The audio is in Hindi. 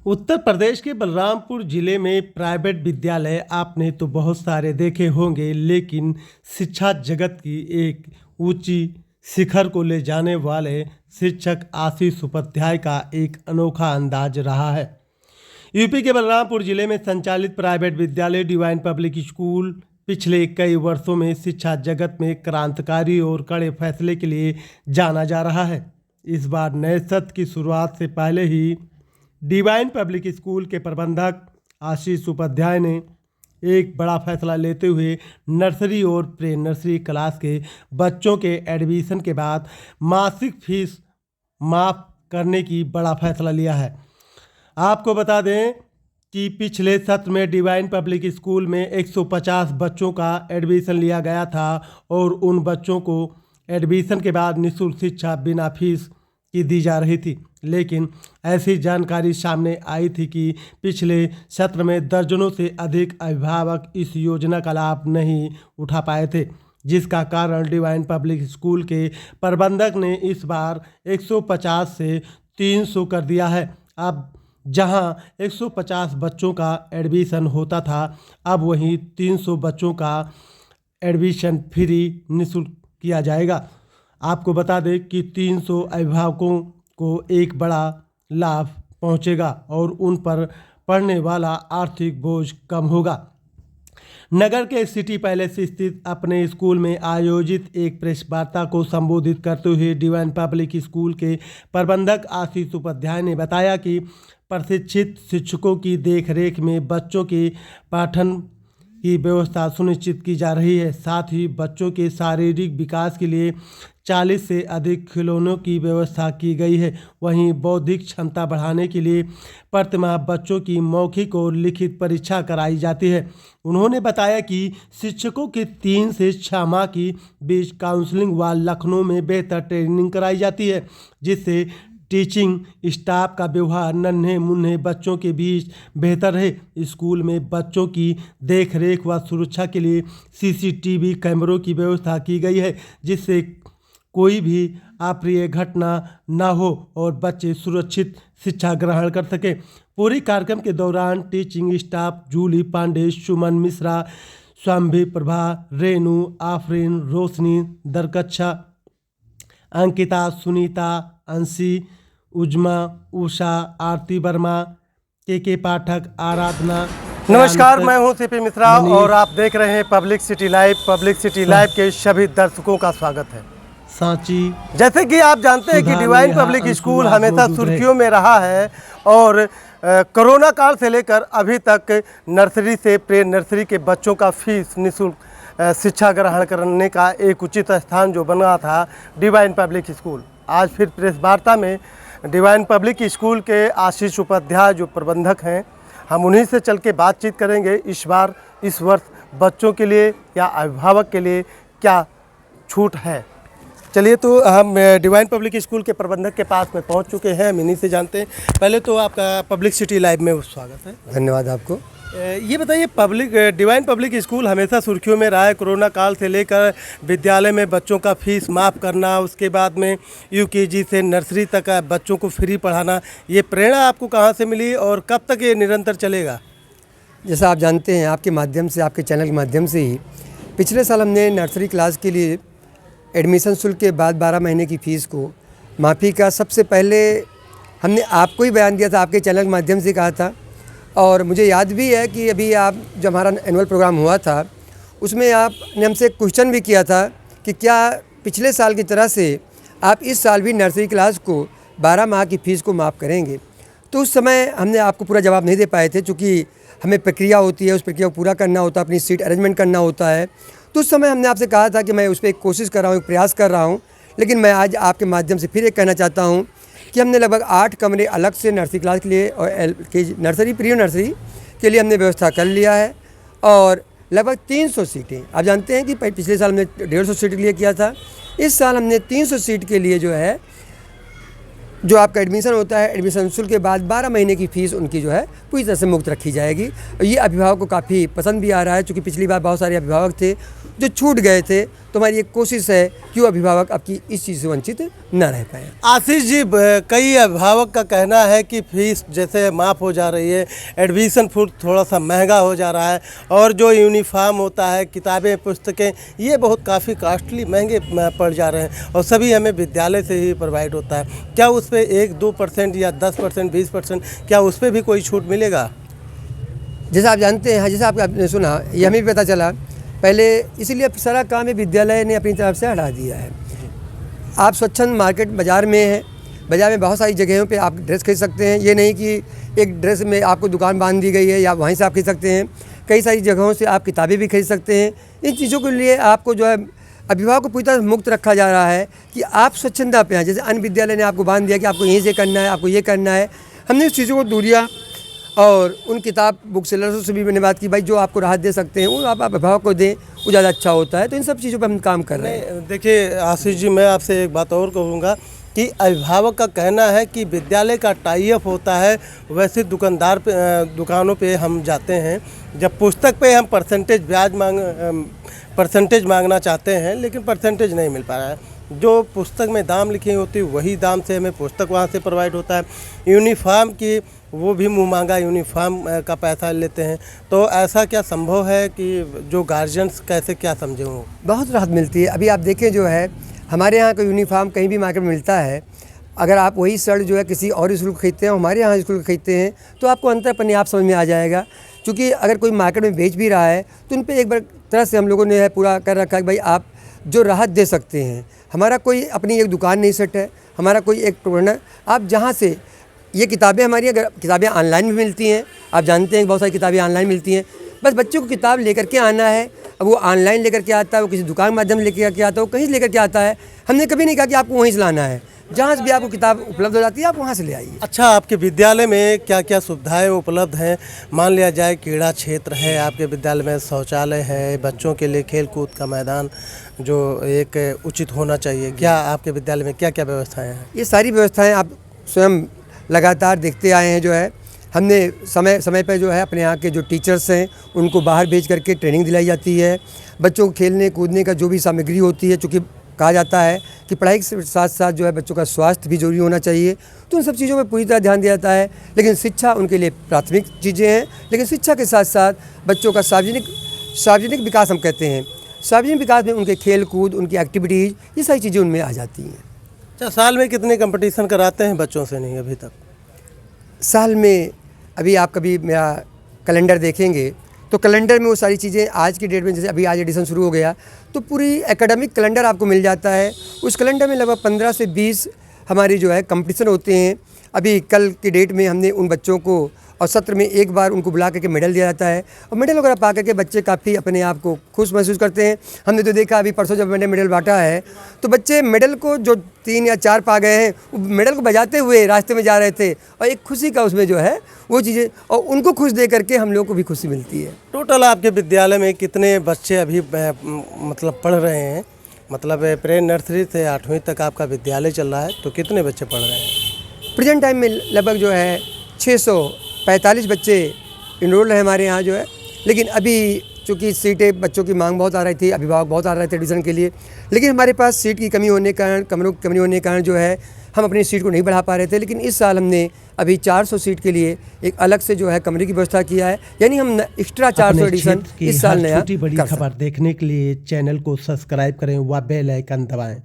उत्तर प्रदेश के बलरामपुर जिले में प्राइवेट विद्यालय आपने तो बहुत सारे देखे होंगे, लेकिन शिक्षा जगत की एक ऊंची शिखर को ले जाने वाले शिक्षक आशीष उपाध्याय का एक अनोखा अंदाज रहा है। यूपी के बलरामपुर जिले में संचालित प्राइवेट विद्यालय डिवाइन पब्लिक स्कूल पिछले कई वर्षों में शिक्षा जगत में क्रांतिकारी और कड़े फैसले के लिए जाना जा रहा है। इस बार नए सत्र की शुरुआत से पहले ही डिवाइन पब्लिक स्कूल के प्रबंधक आशीष उपाध्याय ने एक बड़ा फैसला लेते हुए नर्सरी और प्री नर्सरी क्लास के बच्चों के एडमिशन के बाद मासिक फीस माफ़ करने की बड़ा फैसला लिया है। आपको बता दें कि पिछले सत्र में डिवाइन पब्लिक स्कूल में 150 बच्चों का एडमिशन लिया गया था और उन बच्चों को एडमिशन के बाद निःशुल्क शिक्षा बिना फीस की दी जा रही थी। लेकिन ऐसी जानकारी सामने आई थी कि पिछले सत्र में दर्जनों से अधिक अभिभावक इस योजना का लाभ नहीं उठा पाए थे, जिसका कारण डिवाइन पब्लिक स्कूल के प्रबंधक ने इस बार 150 से 300 कर दिया है। अब जहां 150 बच्चों का एडमिशन होता था, अब वहीं 300 बच्चों का एडमिशन फ्री निःशुल्क किया जाएगा। आपको बता दें कि 300 अभिभावकों को एक बड़ा लाभ पहुंचेगा और उन पर पड़ने वाला आर्थिक बोझ कम होगा। नगर के सिटी पैलेस स्थित अपने स्कूल में आयोजित एक प्रेस वार्ता को संबोधित करते हुए डिवाइन पब्लिक स्कूल के प्रबंधक आशीष उपाध्याय ने बताया कि प्रशिक्षित शिक्षकों की देखरेख में बच्चों के पठन की व्यवस्था सुनिश्चित की जा रही है। साथ ही बच्चों के शारीरिक विकास के लिए 40 से अधिक खिलौनों की व्यवस्था की गई है। वहीं बौद्धिक क्षमता बढ़ाने के लिए प्रतिमाह बच्चों की मौखिक और लिखित परीक्षा कराई जाती है। उन्होंने बताया कि शिक्षकों के 3 से 6 माह की बीच काउंसलिंग व लखनऊ में बेहतर ट्रेनिंग कराई जाती है, जिससे टीचिंग स्टाफ का व्यवहार नन्हे मुन्ने बच्चों के बीच बेहतर रहे। स्कूल में बच्चों की देखरेख व सुरक्षा के लिए CCTV कैमरों की व्यवस्था की गई है, जिससे कोई भी अप्रिय घटना न हो और बच्चे सुरक्षित शिक्षा ग्रहण कर सके। पूरी कार्यक्रम के दौरान टीचिंग स्टाफ जूली पांडे, सुमन मिश्रा, स्वामी प्रभा, रेणु, आफरीन, रोशनी, दरकच्छा, अंकिता, सुनीता, अंशी, उज्मा, उषा, आरती वर्मा, के पाठक, आराधना। नमस्कार, मैं हूं CP मिश्रा और आप देख रहे हैं public city live. Public city live के सभी दर्शकों का स्वागत है। सांची, जैसे कि आप जानते हैं कि डिवाइन पब्लिक स्कूल हमेशा सुर्खियों में रहा है और कोरोना काल से लेकर अभी तक नर्सरी से प्री नर्सरी के बच्चों का फीस निःशुल्क शिक्षा ग्रहण करने का एक उचित स्थान जो बना था डिवाइन पब्लिक स्कूल। आज फिर प्रेस वार्ता में डिवाइन पब्लिक स्कूल के आशीष उपाध्याय जो प्रबंधक हैं, हम उन्हीं से चल के बातचीत करेंगे। इस वर्ष बच्चों के लिए या अभिभावक के लिए क्या छूट है। चलिए, तो हम डिवाइन पब्लिक स्कूल के प्रबंधक के पास में पहुंच चुके हैं, हम इन्हीं से जानते हैं। पहले तो आपका पब्लिक सिटी लाइव में स्वागत है। धन्यवाद आपको। ये बताइए, डिवाइन पब्लिक स्कूल हमेशा सुर्खियों में रहा है। कोरोना काल से लेकर विद्यालय में बच्चों का फीस माफ़ करना, उसके बाद में UKG से नर्सरी तक बच्चों को फ्री पढ़ाना, ये प्रेरणा आपको कहाँ से मिली और कब तक ये निरंतर चलेगा? जैसा आप जानते हैं, आपके माध्यम से, आपके चैनल के माध्यम से ही पिछले साल हमने नर्सरी क्लास के लिए एडमिशन शुल्क के बाद 12 महीने की फ़ीस को माफ़ी का सबसे पहले हमने आपको ही बयान दिया था, आपके चैनल के माध्यम से कहा था। और मुझे याद भी है कि अभी आप जब हमारा एनुअल प्रोग्राम हुआ था, उसमें आपने हमसे क्वेश्चन भी किया था कि क्या पिछले साल की तरह से आप इस साल भी नर्सरी क्लास को 12 माह की फ़ीस को माफ़ करेंगे। तो उस समय हमने आपको पूरा जवाब नहीं दे पाए थे, चूँकि हमें प्रक्रिया होती है, उस प्रक्रिया को पूरा करना होता है, अपनी सीट अरेंजमेंट करना होता है। तो उस समय हमने आपसे कहा था कि मैं उस पर एक कोशिश कर रहा हूँ, एक प्रयास कर रहा हूँ। लेकिन मैं आज आपके माध्यम से फिर एक कहना चाहता हूँ कि हमने लगभग 8 कमरे अलग से नर्सरी क्लास के लिए और LKG नर्सरी प्री नर्सरी के लिए हमने व्यवस्था कर लिया है और लगभग 300 सीटें। आप जानते हैं कि पिछले साल हमने 150 सीट के लिए किया था। इस साल हमने 300 सीट के लिए जो है जो आपका एडमिशन होता है, एडमिशन शुल्क के बाद 12 महीने की फ़ीस उनकी जो है पूरी तरह से मुक्त रखी जाएगी। ये अभिभावक को काफ़ी पसंद भी आ रहा है, क्योंकि पिछली बार बहुत सारे अभिभावक थे जो छूट गए थे। तो हमारी एक कोशिश है कि वो अभिभावक आपकी इस चीज़ से वंचित न रह पाए। आशीष जी, कई अभिभावक का कहना है कि फीस जैसे माफ़ हो जा रही है, एडमिशन फीस थोड़ा सा महंगा हो जा रहा है, और जो यूनिफॉर्म होता है, किताबें, पुस्तकें, ये बहुत काफ़ी कॉस्टली महंगे पड़ जा रहे हैं, और सभी हमें विद्यालय से ही प्रोवाइड होता है। क्या उस पर 1-2% या 10%, 20%, क्या उस पर भी कोई छूट मिलेगा? जैसा आप जानते हैं, जैसा आपने सुना, ये हमें भी पता चला पहले, इसीलिए सारा काम है विद्यालय ने अपनी तरफ से हटा दिया है। आप स्वच्छंद मार्केट बाज़ार में हैं, बाज़ार में बहुत सारी जगहों पे आप ड्रेस खरीद सकते हैं। ये नहीं कि एक ड्रेस में आपको दुकान बांध दी गई है या वहीं से आप खरीद सकते हैं। कई सारी जगहों से आप किताबें भी खरीद सकते हैं। इन चीज़ों के लिए आपको जो है अभिभावक को पूरी तरह मुक्त रखा जा रहा है कि आप स्वच्छंदता पे हैं। जैसे अन्य विद्यालय ने आपको बांध दिया कि आपको यहीं से करना है, आपको ये करना है, हमने उस चीज़ों को दूरिया और उन किताब बुक सेलर्सों से भी मैंने बात की, भाई जो आपको राहत दे सकते हैं वो आप अभिभावक को दें, वो ज़्यादा अच्छा होता है। तो इन सब चीज़ों पर हम काम कर रहे हैं। देखिए आशीष जी, मैं आपसे एक बात और कहूँगा कि अभिभावक का कहना है कि विद्यालय का टाई अप होता है, वैसे दुकानों पे हम जाते हैं, जब पुस्तक पे हम परसेंटेज मांगना चाहते हैं, लेकिन परसेंटेज नहीं मिल पा रहा है। जो पुस्तक में दाम लिखी होती है वही दाम से हमें पुस्तक वहाँ से प्रोवाइड होता है। यूनिफॉर्म की वो भी मुँह मांगा यूनिफॉर्म का पैसा लेते हैं। तो ऐसा क्या संभव है कि जो गार्जियंस कैसे क्या समझे वो? बहुत राहत मिलती है। अभी आप देखें जो है हमारे यहाँ का यूनिफॉर्म कहीं भी मार्केट में मिलता है, अगर आप वही शर्ट जो है किसी और स्कूल को खरीदते हैं, हमारे यहाँ स्कूल को खरीदते हैं, तो आपको अंतर अपने आप समझ में आ जाएगा। क्योंकि अगर कोई मार्केट में बेच भी रहा है तो उन पर एक बार तरह से हम लोगों ने है पूरा कर रखा है कि भाई आप जो राहत दे सकते हैं। हमारा कोई अपनी एक दुकान नहीं सेट है, हमारा कोई एक प्रोडक्ट है, आप जहाँ से ये किताबें हमारी, अगर किताबें ऑनलाइन भी मिलती हैं, आप जानते हैं कि बहुत सारी किताबें ऑनलाइन मिलती हैं, बस बच्चों को किताब लेकर के आना है। अब वो ऑनलाइन लेकर के आता है, वो किसी दुकान के माध्यम लेकर के आता है, वो कहीं से लेकर के आता है। हमने कभी नहीं कहा कि आपको वहीं से लाना है, जहाँ से भी आपको किताब उपलब्ध हो जाती है आप वहाँ से ले आइए। अच्छा, आपके विद्यालय में क्या क्या सुविधाएं उपलब्ध हैं? मान लिया जाए क्रीड़ा क्षेत्र है आपके विद्यालय में, शौचालय है, बच्चों के लिए खेल कूद का मैदान जो एक उचित होना चाहिए, क्या आपके विद्यालय में क्या क्या व्यवस्थाएँ हैं? ये सारी व्यवस्थाएँ आप स्वयं लगातार देखते आए हैं। जो है हमने समय समय पर जो है अपने यहाँ के जो टीचर्स हैं उनको बाहर भेज करके ट्रेनिंग दिलाई जाती है। बच्चों को खेलने कूदने का जो भी सामग्री होती है, चूँकि कहा जाता है कि पढ़ाई के साथ साथ जो है बच्चों का स्वास्थ्य भी जरूरी होना चाहिए, तो उन सब चीज़ों पर पूरी तरह ध्यान दिया जाता है। लेकिन शिक्षा उनके लिए प्राथमिक चीज़ें हैं, लेकिन शिक्षा के साथ साथ बच्चों का सार्वजनिक विकास हम कहते हैं, सार्वजनिक विकास में उनके खेल कूद, उनकी एक्टिविटीज़, ये सारी चीज़ें उनमें आ जाती हैं। अच्छा, साल में कितने कंपटीशन कराते हैं बच्चों से? नहीं अभी तक। साल में अभी आप कभी मेरा कैलेंडर देखेंगे तो कैलेंडर में वो सारी चीज़ें आज की डेट में, जैसे अभी आज एडिशन शुरू हो गया तो पूरी एकेडमिक कैलेंडर आपको मिल जाता है। उस कैलेंडर में लगभग 15 से 20 हमारी जो है कंपटीशन होते हैं। अभी कल की डेट में हमने उन बच्चों को और सत्र में एक बार उनको बुला करके मेडल दिया जाता है, और मेडल वगैरह पा करके बच्चे काफ़ी अपने आप को खुश महसूस करते हैं। हमने तो देखा अभी परसों जब मैंने मेडल बांटा है तो बच्चे मेडल को जो 3 या 4 पा गए हैं, वो मेडल को बजाते हुए रास्ते में जा रहे थे, और एक खुशी का उसमें जो है वो चीज़ें, और उनको खुश दे करके हम लोग को भी खुशी मिलती है। टोटल आपके विद्यालय में कितने बच्चे अभी मतलब पढ़ रहे हैं? मतलब प्रे नर्सरी से 8वीं तक आपका विद्यालय चल रहा है, तो कितने बच्चे पढ़ रहे हैं? प्रेजेंट टाइम में लगभग जो है 645 बच्चे इनरोल्ड हैं हमारे यहाँ जो है। लेकिन अभी चूँकि सीटें, बच्चों की मांग बहुत आ रही थी, अभिभावक बहुत आ रहे थे एडमिशन के लिए, लेकिन हमारे पास सीट की कमी होने के कारण, कमरों की कमी होने के कारण जो है हम अपनी सीट को नहीं बढ़ा पा रहे थे। लेकिन इस साल हमने अभी 400 सीट के लिए एक अलग से जो है कमरे की व्यवस्था किया है, यानी हम एक्स्ट्रा 400 एडिशन इस साल नया छोटी बड़ी खबर देखने के लिए चैनल को सब्सक्राइब करें व बेल आइकन दबाएं।